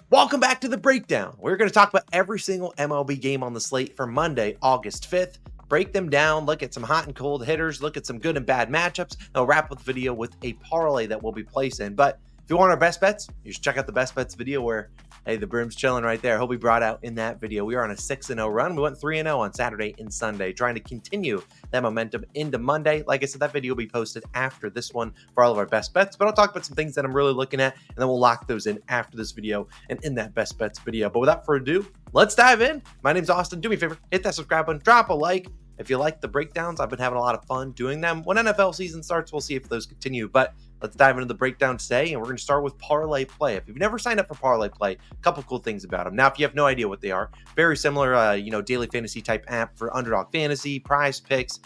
Welcome back to the breakdown. We're going to talk about every single MLB game on the slate for Monday, August 5th. Break them down, look at some hot and cold hitters, look at some good and bad matchups, and we'll wrap up the video with a parlay that we'll be placing. But if you want our best bets, you should check out the best bets video where, hey, the broom's chilling right there. He'll be brought out in that video. We are on a 6-0 run. We went 3-0 on Saturday and Sunday, trying to continue that momentum into Monday. Like I said, that video will be posted after this one for all of our best bets, but I'll talk about some things that I'm really looking at, and then we'll lock those in after this video and in that best bets video. But without further ado, let's dive in. My name's Austin. Do me a favor, hit that subscribe button, drop a like. If you like the breakdowns, I've been having a lot of fun doing them. When NFL season starts, we'll see if those continue. But let's dive into the breakdown today, and we're going to start with Parlay Play. If you've never signed up for Parlay Play, a couple cool things about them. Now, if you have no idea what they are, very similar, daily fantasy type app for Underdog Fantasy, Prize Picks,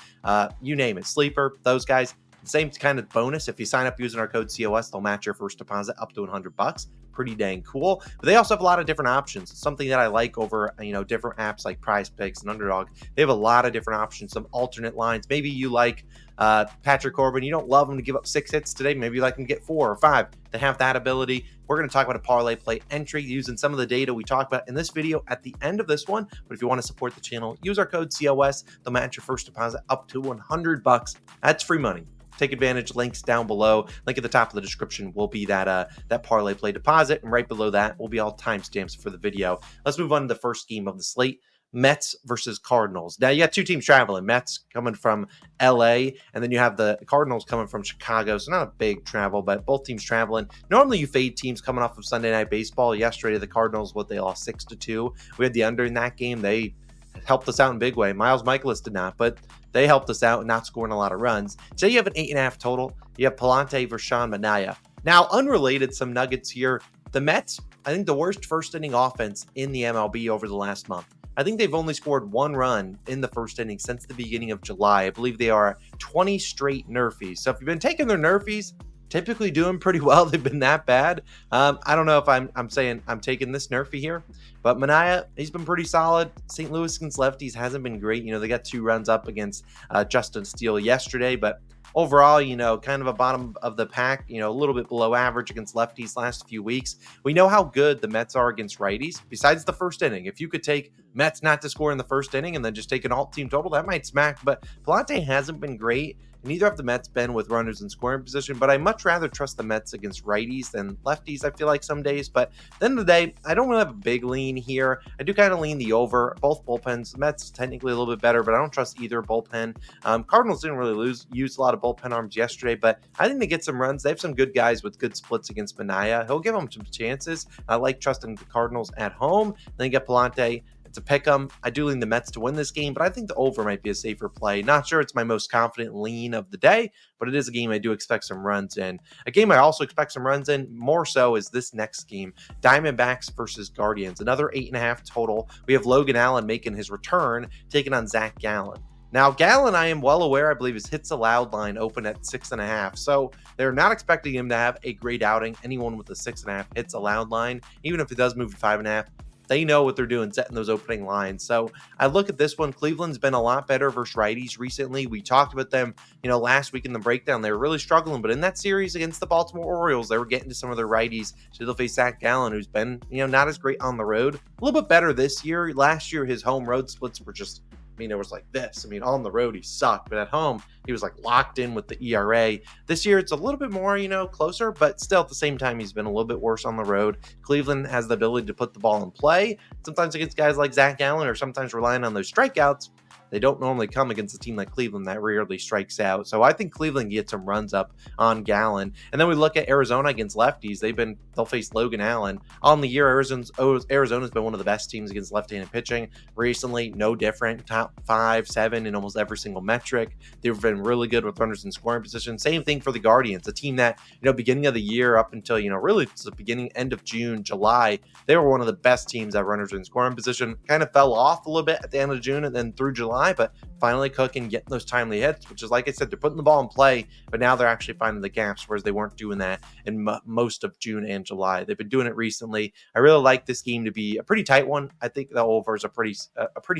you name it, Sleeper, those guys. Same kind of bonus. If you sign up using our code COS, they'll match your first deposit up to $100. Pretty dang cool. But they also have a lot of different options. Something that I like over, different apps like Prize Picks and Underdog. They have a lot of different options, some alternate lines. Maybe you like Patrick Corbin. You don't love him to give up 6 hits today. Maybe you like him to get 4 or 5. They have that ability. We're going to talk about a Parlay Play entry using some of the data we talked about in this video at the end of this one. But if you want to support the channel, use our code COS. They'll match your first deposit up to $100. That's free money. Take advantage. Links down below. Link at the top of the description will be that Parlay Play deposit, and right below that will be all timestamps for the video. Let's move on to the first game of the slate. Mets versus Cardinals. Now, you got two teams traveling. Mets coming from LA, and then you have the Cardinals coming from Chicago. So not a big travel, but both teams traveling. Normally, you fade teams coming off of Sunday Night Baseball. Yesterday, the Cardinals, they lost 6-2. We had the under in that game. They helped us out in a big way. Miles Michaelis did not, but they helped us out, not scoring a lot of runs. So you have an 8.5 total. You have Palante versus Sean Manaea. Now, unrelated, some nuggets here. The Mets, I think the worst first inning offense in the MLB over the last month. I think they've only scored 1 run in the first inning since the beginning of July. I believe they are 20 straight nerfies. So if you've been taking their nerfies, typically doing pretty well. They've been that bad. I don't know if I'm saying I'm taking this nerfy here, but Manaea, he's been pretty solid. St. Louis against lefties hasn't been great. They got 2 runs up against Justin Steele yesterday, but overall, kind of a bottom of the pack, a little bit below average against lefties last few weeks. We know how good the Mets are against righties, besides the first inning. If you could take Mets not to score in the first inning and then just take an alt team total, that might smack, but Palante hasn't been great. Neither have the Mets been with runners in scoring position, but I much rather trust the Mets against righties than lefties, I feel like some days. But at the end of the day, I don't really have a big lean here. I do kind of lean the over. Both bullpens, the Mets technically a little bit better, but I don't trust either bullpen. Cardinals didn't really use a lot of bullpen arms yesterday, but I think they get some runs. They have some good guys with good splits against Manaea. He'll give them some chances. I like trusting the Cardinals at home. Then you get Palante. It's a pick 'em. I do lean the Mets to win this game, but I think the over might be a safer play. Not sure it's my most confident lean of the day, but it is a game I do expect some runs in. A game I also expect some runs in, more so, is this next game, Diamondbacks versus Guardians. Another 8.5 total. We have Logan Allen making his return, taking on Zach Gallen. Now, Gallen, I am well aware, I believe his hits allowed line open at 6.5. So they're not expecting him to have a great outing. Anyone with a 6.5 hits allowed line, even if it does move to 5.5, they know what they're doing, setting those opening lines. So I look at this one. Cleveland's been a lot better versus righties recently. We talked about them, last week in the breakdown. They were really struggling, but in that series against the Baltimore Orioles, they were getting to some of their righties. So they'll face Zach Gallen, who's been, not as great on the road. A little bit better this year. Last year, his home road splits were just, it was like this. On the road, he sucked, but at home, he was like locked in with the ERA. This year, it's a little bit more, closer, but still at the same time, he's been a little bit worse on the road. Cleveland has the ability to put the ball in play, sometimes against guys like Zach Gallen, or sometimes relying on those strikeouts. They don't normally come against a team like Cleveland that rarely strikes out. So I think Cleveland gets some runs up on Gallen. And then we look at Arizona against lefties. They'll face Logan Allen. On the year, Arizona's been one of the best teams against left-handed pitching. Recently, no different. Top 5, 7 in almost every single metric. They've been really good with runners in scoring position. Same thing for the Guardians, a team that, beginning of the year up until, really it's the end of June, July, they were one of the best teams at runners in scoring position. Kind of fell off a little bit at the end of June, and then through July, July, but finally cooking, getting those timely hits, which is, like I said, they're putting the ball in play, but now they're actually finding the gaps, whereas they weren't doing that in most of June and July. They've been doing it recently. I really like this game to be a pretty tight one. I think the over is a pretty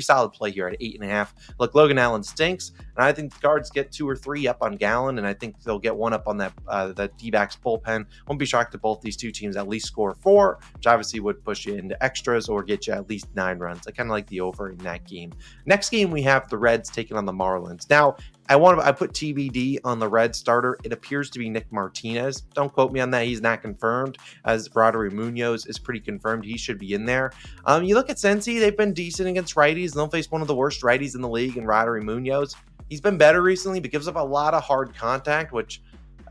solid play here at 8.5. Look, Logan Allen stinks, and I think the Cards get 2 or 3 up on Gallen, and I think they'll get 1 up on that D-backs bullpen. Won't be shocked if both these two teams at least score 4, which obviously would push you into extras or get you at least 9 runs. I kind of like the over in that game. Next game, we have the Reds taking on the Marlins. Now, I put TBD on the Red starter. It appears to be Nick Martinez. Don't quote me on that. He's not confirmed, as Roddery Munoz is pretty confirmed. He should be in there. You look at Cincy, they've been decent against righties. They'll face one of the worst righties in the league in Roddery Munoz. He's been better recently, but gives up a lot of hard contact, which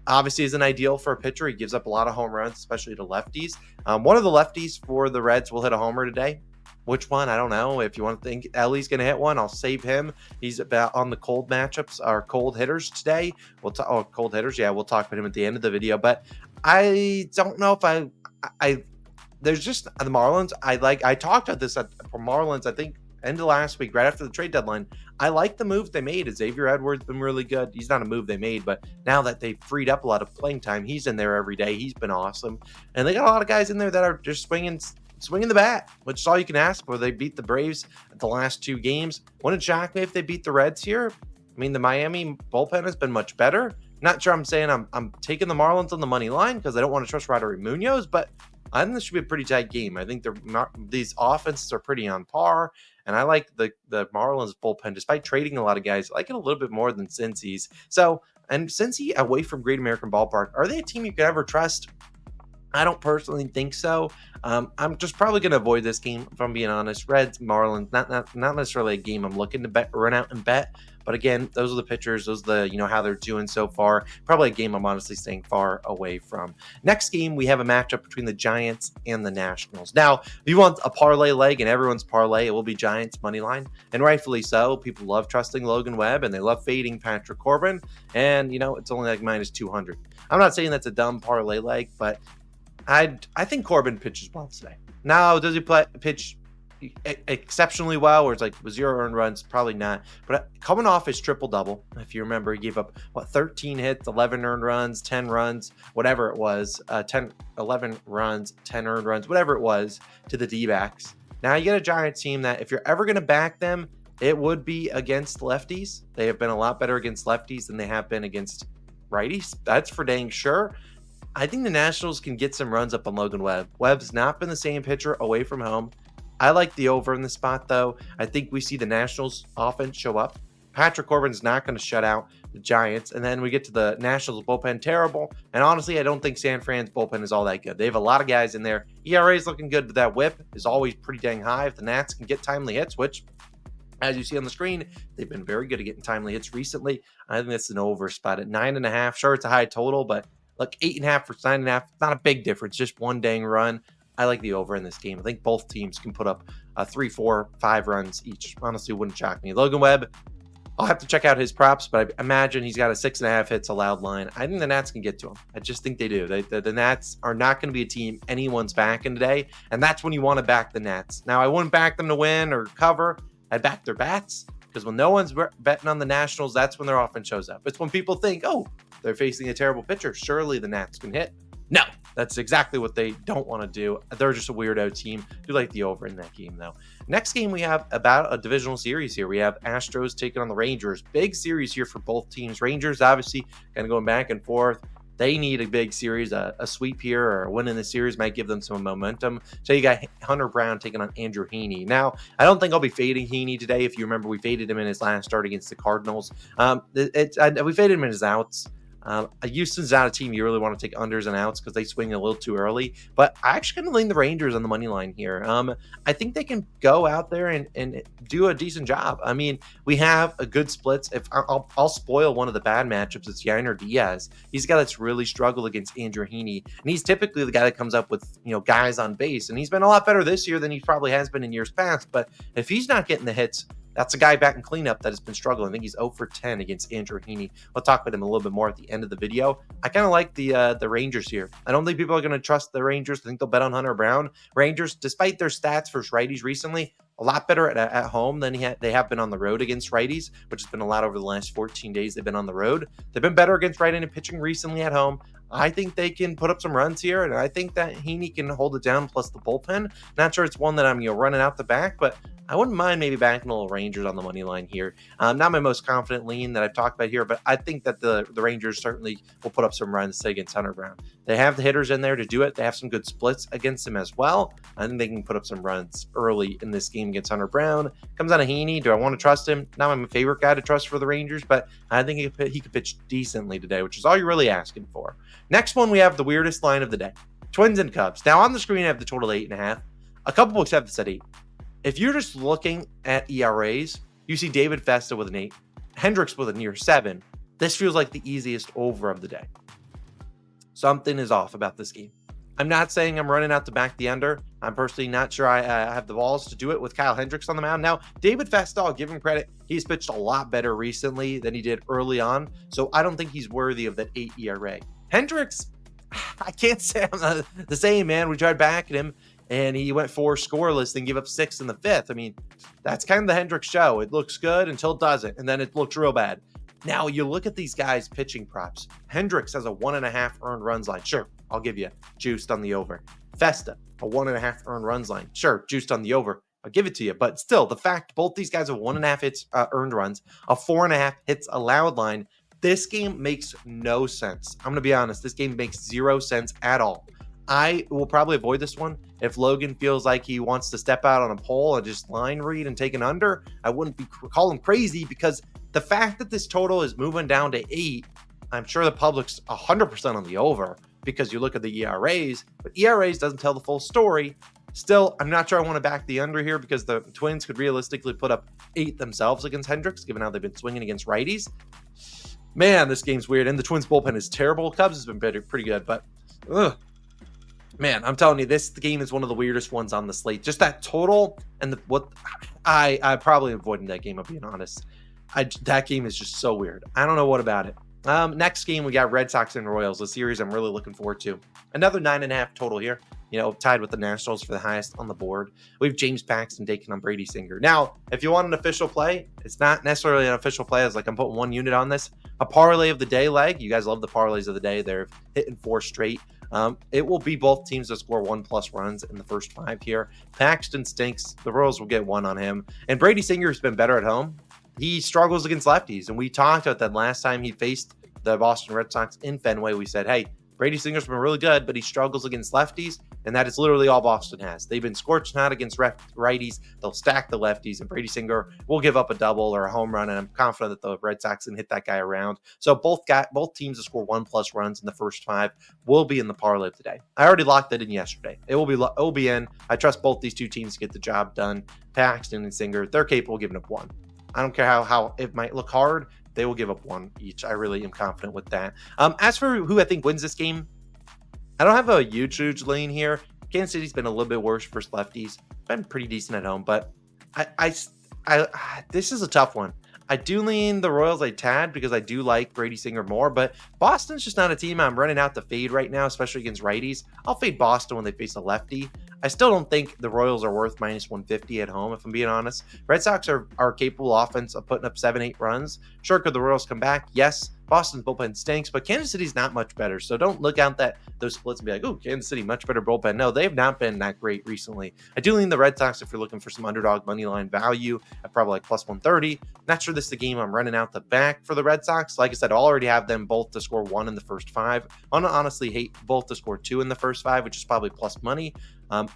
obviously isn't ideal for a pitcher. He gives up a lot of home runs, especially to lefties. One of the lefties for the Reds will hit a homer today. Which one? I don't know. If you want to think Ellie's going to hit one, I'll save him. He's about on the cold matchups, or cold hitters today. Cold hitters. Yeah, we'll talk about him at the end of the video. But I don't know if there's just the Marlins. I talked about this for Marlins, I think, end of last week, right after the trade deadline. I like the move they made. Xavier Edwards been really good. He's not a move they made, but now that they've freed up a lot of playing time, he's in there every day. He's been awesome. And they got a lot of guys in there that are just swinging the bat, which is all you can ask for. They beat the Braves at the last 2 games. Wouldn't shock me if they beat the Reds here. I mean, the Miami bullpen has been much better. Not sure I'm saying I'm taking the Marlins on the money line because I don't want to trust Roddery Munoz, but I think this should be a pretty tight game. I think these offenses are pretty on par, and I like the Marlins bullpen, despite trading a lot of guys. I like it a little bit more than Cincy's. So, and Cincy away from Great American Ballpark, are they a team you could ever trust? I don't personally think so. I'm just probably going to avoid this game, if I'm being honest. Reds, Marlins, not necessarily a game I'm looking to run out and bet. But again, those are the pitchers. Those are the, how they're doing so far. Probably a game I'm honestly staying far away from. Next game, we have a matchup between the Giants and the Nationals. Now, if you want a parlay leg, and everyone's parlay, it will be Giants money line. And rightfully so. People love trusting Logan Webb, and they love fading Patrick Corbin. And, it's only like minus 200. I'm not saying that's a dumb parlay leg, but I think Corbin pitches well today. Now, does he pitch exceptionally well, or it's like 0 earned runs? Probably not. But coming off his triple-double, if you remember, he gave up, 13 hits, 11 earned runs, 10 runs, whatever it was, 11 runs, 10 earned runs, whatever it was, to the D-backs. Now you get a Giants team that, if you're ever going to back them, it would be against lefties. They have been a lot better against lefties than they have been against righties. That's for dang sure. I think the Nationals can get some runs up on Logan Webb. Webb's not been the same pitcher away from home. I like the over in the spot, though. I think we see the Nationals offense show up. Patrick Corbin's not going to shut out the Giants. And then we get to the Nationals bullpen, terrible. And honestly, I don't think San Fran's bullpen is all that good. They have a lot of guys in there. ERA is looking good, but that whip is always pretty dang high. If the Nats can get timely hits, which, as you see on the screen, they've been very good at getting timely hits recently. I think that's an over spot at 9.5. Sure, it's a high total, but look, 8.5 for 9.5, not a big difference, just one dang run. I like the over in this game. I think both teams can put up 3, 4, 5 runs each. Honestly, wouldn't shock me. Logan Webb, I'll have to check out his props, but I imagine he's got a 6.5 hits allowed line. I think the Nats can get to him. I just think they do. The Nats are not going to be a team anyone's backing today, and that's when you want to back the Nats. Now, I wouldn't back them to win or cover. I'd back their bats, because when no one's betting on the Nationals, that's when their offense shows up. It's when people think, oh, they're facing a terrible pitcher, surely the Nats can hit. No, that's exactly what they don't want to do. They're just a weirdo team. I do like the over in that game, though. Next game, we have about a divisional series here. We have Astros taking on the Rangers. Big series here for both teams. Rangers, obviously, kind of going back and forth. They need a big series. A sweep here or a win in the series might give them some momentum. So you got Hunter Brown taking on Andrew Heaney. Now, I don't think I'll be fading Heaney today. If you remember, we faded him in his last start against the Cardinals. We faded him in his outs. Houston's not a team you really want to take unders and outs because they swing a little too early. But I actually going to lean the Rangers on the money line here. I think they can go out there and do a decent job. I mean, we have a good splits. If I'll spoil one of the bad matchups, it's Yainer Diaz. He's a guy that's really struggled against Andrew Heaney, and he's typically the guy that comes up with guys on base. And he's been a lot better this year than he probably has been in years past. But if he's not getting the hits, that's a guy back in cleanup that has been struggling. I think he's 0 for 10 against Andrew Heaney. We'll talk about him a little bit more at the end of the video. I kind of like the Rangers here. I don't think people are going to trust the Rangers. I think they'll bet on Hunter Brown. Rangers, despite their stats for righties recently, a lot better at home than they have been on the road against righties, which has been a lot over the last 14 days they've been on the road. They've been better against right-handed pitching recently at home. I think they can put up some runs here, and I think that Heaney can hold it down, plus the bullpen. Not sure it's one that I'm running out the back, but I wouldn't mind maybe backing a little Rangers on the money line here. Not my most confident lean that I've talked about here, but I think that the Rangers certainly will put up some runs, say, against Hunter Brown. They have the hitters in there to do it. They have some good splits against him as well. I think they can put up some runs early in this game against Hunter Brown. Comes out of Heaney. Do I want to trust him? Not my favorite guy to trust for the Rangers, but I think he could pitch decently today, which is all you're really asking for. Next one, we have the weirdest line of the day. Twins and Cubs. Now on the screen, I have the total 8.5. A couple books have this at 8. If you're just looking at ERAs, you see David Festa with an 8, Hendricks with a near 7. This feels like the easiest over of the day. Something is off about this game. I'm not saying I'm running out to back the under. I'm personally not sure I have the balls to do it with Kyle Hendricks on the mound. Now, David Festa, I'll give him credit. He's pitched a lot better recently than he did early on, so I don't think he's worthy of that 8 ERA. Hendricks, I can't say I'm the same, man. We tried backing him, and he went 4 scoreless, then give up 6 in the 5th. I mean, that's kind of the Hendricks show. It looks good until it doesn't, and then it looks real bad. Now, you look at these guys' pitching props. Hendricks has a 1.5 earned runs line. Sure, I'll give you juiced on the over. Festa, a 1.5 earned runs line. Sure, juiced on the over. I'll give it to you. But still, the fact both these guys have 1.5 hits earned runs, a 4.5 hits allowed line. This game makes no sense. I'm going to be honest. This game makes 0 sense at all. I will probably avoid this one. If Logan feels like he wants to step out on a pole and just line read and take an under, I wouldn't call him crazy, because the fact that this total is moving down to 8, I'm sure the public's 100% on the over, because you look at the ERAs, but ERAs doesn't tell the full story. Still, I'm not sure I want to back the under here, because the Twins could realistically put up 8 themselves against Hendricks, given how they've been swinging against righties. Man, this game's weird, and the Twins bullpen is terrible. Cubs has been pretty good, but man, I'm telling you, this game is one of the weirdest ones on the slate. Just that total and I probably avoiding that game, I'm being honest. That game is just so weird. I don't know what about it. Next game, we got Red Sox and Royals, a series I'm really looking forward to. Another 9.5 total here, tied with the Nationals for the highest on the board. We have James Paxton taking on Brady Singer. Now, if you want an official play, it's not necessarily an official play. It's like I'm putting 1 unit on this. A parlay of the day leg. You guys love the parlays of the day. They're hitting 4 straight. It will be both teams to score 1+ runs in the first 5 here. Paxton stinks. The Royals will get 1 on him. And Brady Singer has been better at home. He struggles against lefties, and we talked about that last time he faced the Boston Red Sox in Fenway. We said, hey, Brady Singer's been really good, but he struggles against lefties, and that is literally all Boston has. They've been scorched hot against righties. They'll stack the lefties, and Brady Singer will give up a double or a home run, and I'm confident that the Red Sox can hit that guy around. So both teams to score 1+ runs in the first 5 will be in the parlay today. I already locked that in yesterday. It will be in. I trust both these two teams to get the job done. Paxton and Singer, they're capable of giving up 1. I don't care how it might look hard. They will give up 1 each. I really am confident with that. As for who I think wins this game, I don't have a huge lean here. Kansas City's been a little bit worse versus lefties. Been pretty decent at home, but I this is a tough one. I do lean the Royals a tad because I do like Brady Singer more, but Boston's just not a team I'm running out to fade right now, especially against righties. I'll fade Boston when they face a lefty. I still don't think the Royals are worth -150 at home, if I'm being honest. Red Sox are capable offense of putting up 7-8 runs. Sure, could the Royals come back? Yes. Boston's bullpen stinks, but Kansas City's not much better. So don't look out those splits and be like, oh, Kansas City, much better bullpen. No, they've not been that great recently. I do lean the Red Sox if you're looking for some underdog money line value at probably like +130. Not sure this is the game I'm running out the back for the Red Sox. Like I said, I'll already have them both to score 1 in the first 5. I honestly hate both to score 2 in the first 5, which is probably plus money.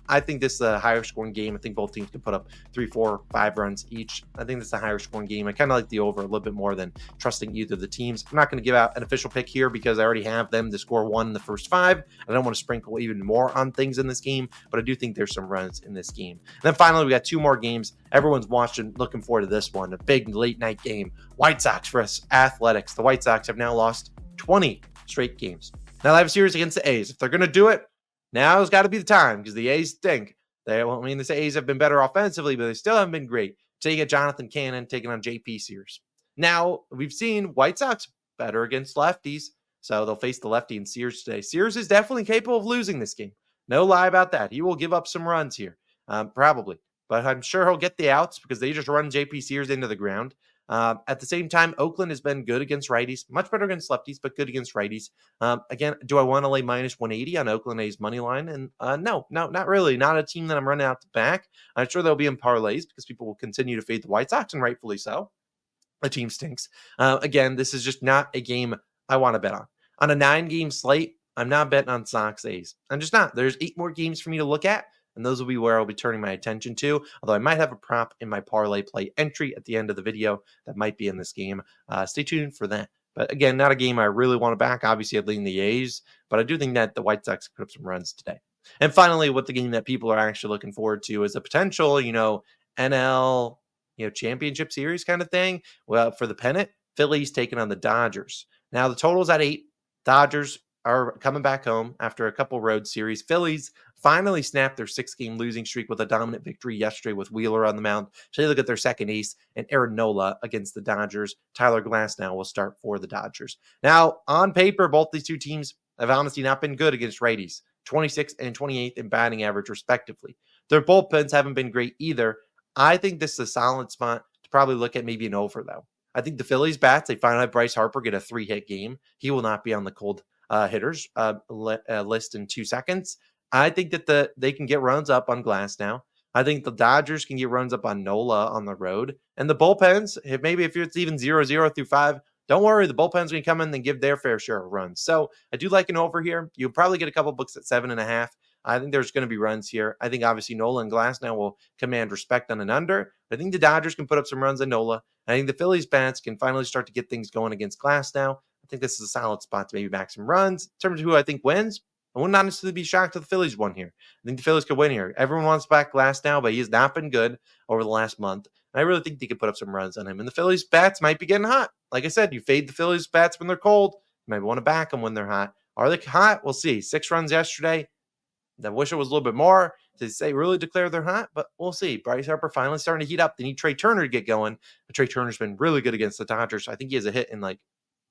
I think this is a higher scoring game. I think both teams can put up 3, 4, 5 runs each. I think this is a higher scoring game. I kind of like the over a little bit more than trusting either of the teams. I'm not going to give out an official pick here because I already have them to score 1 in the first 5. I don't want to sprinkle even more on things in this game, but I do think there's some runs in this game. And then finally, we got 2 more games. Everyone's watching, looking forward to this one, a big late night game. White Sox versus Athletics. The White Sox have now lost 20 straight games. Now they have a series against the A's. If they're going to do it, now's got to be the time because the A's stink. The A's have been better offensively, but they still haven't been great. So you get Jonathan Cannon taking on JP Sears. Now, we've seen White Sox better against lefties, so they'll face the lefty in Sears today. Sears is definitely capable of losing this game. No lie about that. He will give up some runs here, probably. but I'm sure he'll get the outs because they just run JP Sears into the ground. At the same time, Oakland has been good against righties, much better against lefties, but good against righties. Again, do I want to lay minus 180 on Oakland A's money line? And no, not really. Not a team that I'm running out the back. I'm sure they'll be in parlays because people will continue to fade the White Sox, and rightfully so. The team stinks. Again, this is just not a game I want to bet on. On a 9-game slate, I'm not betting on Sox A's. I'm just not. There's 8 more games for me to look at, and those will be where I'll be turning my attention to. Although I might have a prop in my parlay play entry at the end of the video that might be in this game. Stay tuned for that. But again, not a game I really want to back. Obviously, I'd lean the A's, but I do think that the White Sox put up some runs today. And finally, what the game that people are actually looking forward to is a potential, NL championship series kind of thing. Well, for the pennant, Phillies taking on the Dodgers. Now the total's at 8. Dodgers are coming back home after a couple road series. Phillies finally snapped their 6-game losing streak with a dominant victory yesterday with Wheeler on the mound. So they look at their second ace and Aaron Nola against the Dodgers. Tyler Glasnow will start for the Dodgers. Now, on paper, both these two teams have honestly not been good against righties. 26th and 28th in batting average, respectively. Their bullpens haven't been great either. I think this is a solid spot to probably look at maybe an over, though. I think the Phillies bats, they finally have Bryce Harper get a 3-hit game. He will not be on the cold hitters list in 2 seconds. I think that they can get runs up on Glasnow. I think the Dodgers can get runs up on Nola on the road. And the bullpens, if it's even 0-0 through 5, don't worry, the bullpen's going to come in and give their fair share of runs. So I do like an over here. You'll probably get a couple books at 7.5. I think there's going to be runs here. I think obviously Nola and Glasnow will command respect on an under. I think the Dodgers can put up some runs on Nola. I think the Phillies bats can finally start to get things going against Glasnow. I think this is a solid spot to maybe back some runs. In terms of who I think wins, I would not necessarily be shocked if the Phillies won here. I think the Phillies could win here. Everyone wants back Glasnow, but he has not been good over the last month. And I really think they could put up some runs on him. And the Phillies bats might be getting hot. Like I said, you fade the Phillies bats when they're cold. You might want to back them when they're hot. Are they hot? We'll see. 6 runs yesterday. I wish it was a little bit more to say really declare they're hot, but we'll see. Bryce Harper finally starting to heat up. They need Trey Turner to get going. But Trey Turner's been really good against the Dodgers. I think he has a hit in like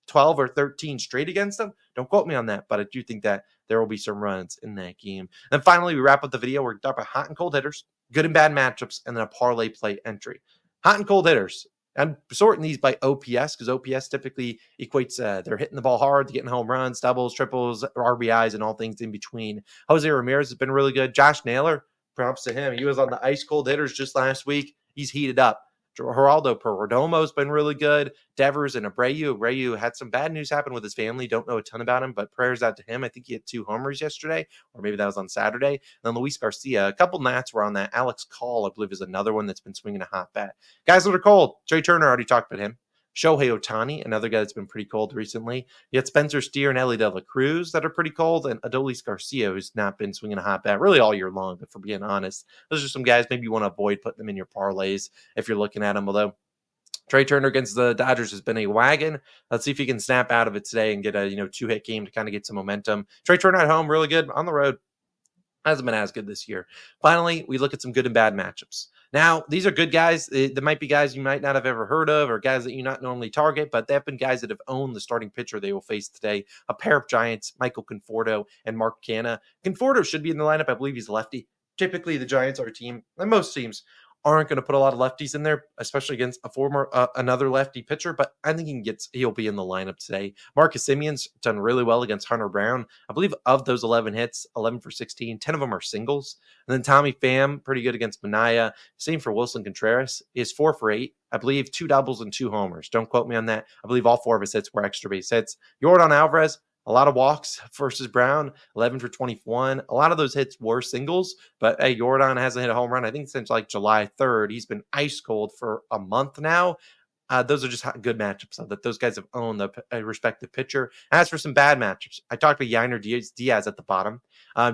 12 or 13 straight against them. Don't quote me on that, but I do think that there will be some runs in that game. And finally, we wrap up the video. We're talking about hot and cold hitters, good and bad matchups, and then a parlay play entry. Hot and cold hitters. I'm sorting these by OPS because OPS typically equates they're hitting the ball hard, getting home runs, doubles, triples, RBIs, and all things in between. Jose Ramirez has been really good. Josh Naylor, props to him. He was on the ice cold hitters just last week. He's heated up. Geraldo Perdomo's been really good. Devers and Abreu. Abreu had some bad news happen with his family. Don't know a ton about him, but prayers out to him. I think he had 2 homers yesterday, or maybe that was on Saturday. And then Luis Garcia. A couple Nats were on that. Alex Call, I believe, is another one that's been swinging a hot bat. Guys that are cold. Trey Turner, already talked about him. Shohei Ohtani, another guy that's been pretty cold recently. You had Spencer Steer and Ellie De La Cruz that are pretty cold, and Adolis Garcia, who's not been swinging a hot bat really all year long, but for being honest, those are some guys maybe you want to avoid putting them in your parlays if you're looking at them, although Trey Turner against the Dodgers has been a wagon. Let's see if he can snap out of it today and get a 2-hit game to kind of get some momentum. Trey Turner at home, really good. On the road, hasn't been as good this year. Finally, we look at some good and bad matchups. Now, these are good guys. There might be guys you might not have ever heard of or guys that you not normally target, but they have been guys that have owned the starting pitcher they will face today. A pair of Giants, Michael Conforto and Mark Canha. Conforto should be in the lineup. I believe he's lefty. Typically, the Giants are a team, and most teams aren't going to put a lot of lefties in there, especially against another lefty pitcher, but I think he'll be in the lineup today. Marcus Semion's done really well against Hunter Brown. I believe of those 11 hits, 11 for 16, 10 of them are singles. And then Tommy Pham, pretty good against Minaya. Same for Wilson Contreras, is 4 for 8. I believe 2 doubles and 2 homers. Don't quote me on that. I believe all 4 of his hits were extra base hits. Yordan Alvarez, a lot of walks versus Brown, 11 for 21. A lot of those hits were singles, but hey, Yordan hasn't hit a home run, I think, since like July 3rd. He's been ice cold for a month now. Those are just good matchups that those guys have owned the respective pitcher. As for some bad matchups, I talked about Yainer Diaz at the bottom.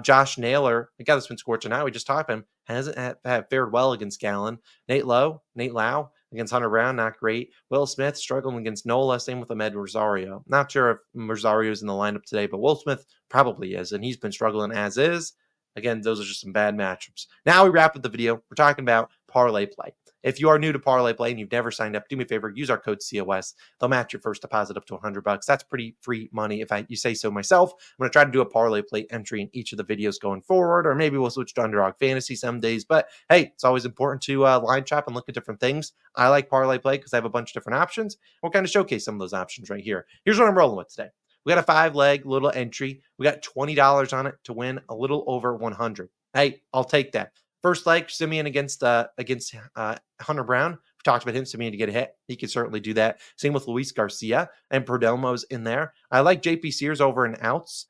Josh Naylor, the guy that's been scorching out, we just talked about him, hasn't fared well against Gallen. Nate Lau against Hunter Brown, not great. Will Smith struggling against Nola. Same with Ahmed Rosario. Not sure if Rosario's in the lineup today, but Will Smith probably is, and he's been struggling as is. Again, those are just some bad matchups. Now we wrap up the video. We're talking about parlay play. If you are new to Parlay Play and you've never signed up, do me a favor, use our code COS. They'll match your first deposit up to $100. That's pretty free money if you say so myself. I'm going to try to do a Parlay Play entry in each of the videos going forward, or maybe we'll switch to Underdog Fantasy some days. But hey, it's always important to line chop and look at different things. I like Parlay Play because I have a bunch of different options. We'll kind of showcase some of those options right here. Here's what I'm rolling with today. We got a 5-leg little entry. We got $20 on it to win a little over 100. Hey, I'll take that. First leg, Simeon against Hunter Brown. We talked about him, Simeon to get a hit. He could certainly do that. Same with Luis Garcia and Perdomo's in there. I like JP Sears over in outs.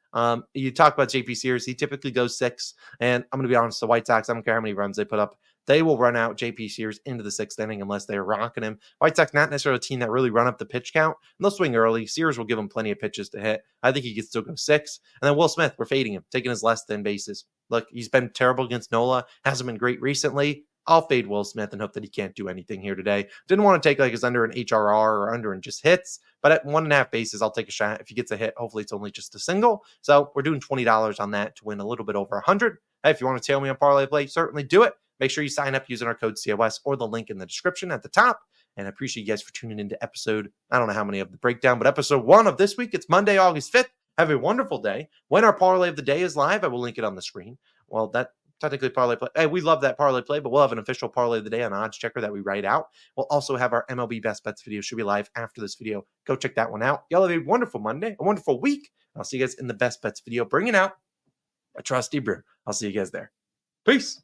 You talk about JP Sears. He typically goes 6. And I'm going to be honest, the White Sox, I don't care how many runs they put up. They will run out JP Sears into the 6th inning unless they're rocking him. White Sox not necessarily a team that really run up the pitch count. And they'll swing early. Sears will give him plenty of pitches to hit. I think he can still go 6. And then Will Smith, we're fading him, taking his less than bases. Look, he's been terrible against Nola. Hasn't been great recently. I'll fade Will Smith and hope that he can't do anything here today. Didn't want to take like his under an HRR or under and just hits, but at 1.5 bases, I'll take a shot. If he gets a hit, hopefully it's only just a single. So we're doing $20 on that to win a little bit over 100. Hey, if you want to tail me on Parlay Play, certainly do it. Make sure you sign up using our code COS or the link in the description at the top. And I appreciate you guys for tuning into episode, I don't know how many of the breakdown, but episode 1 of this week. It's Monday, August 5th. Have a wonderful day. When our Parlay of the Day is live, I will link it on the screen. Well, that technically Parlay Play. Hey, we love that Parlay Play, but we'll have an official Parlay of the Day on Odds Checker that we write out. We'll also have our MLB Best Bets video. Should be live after this video. Go check that one out. Y'all have a wonderful Monday, a wonderful week. I'll see you guys in the Best Bets video, bringing out a trusty brew. I'll see you guys there. Peace.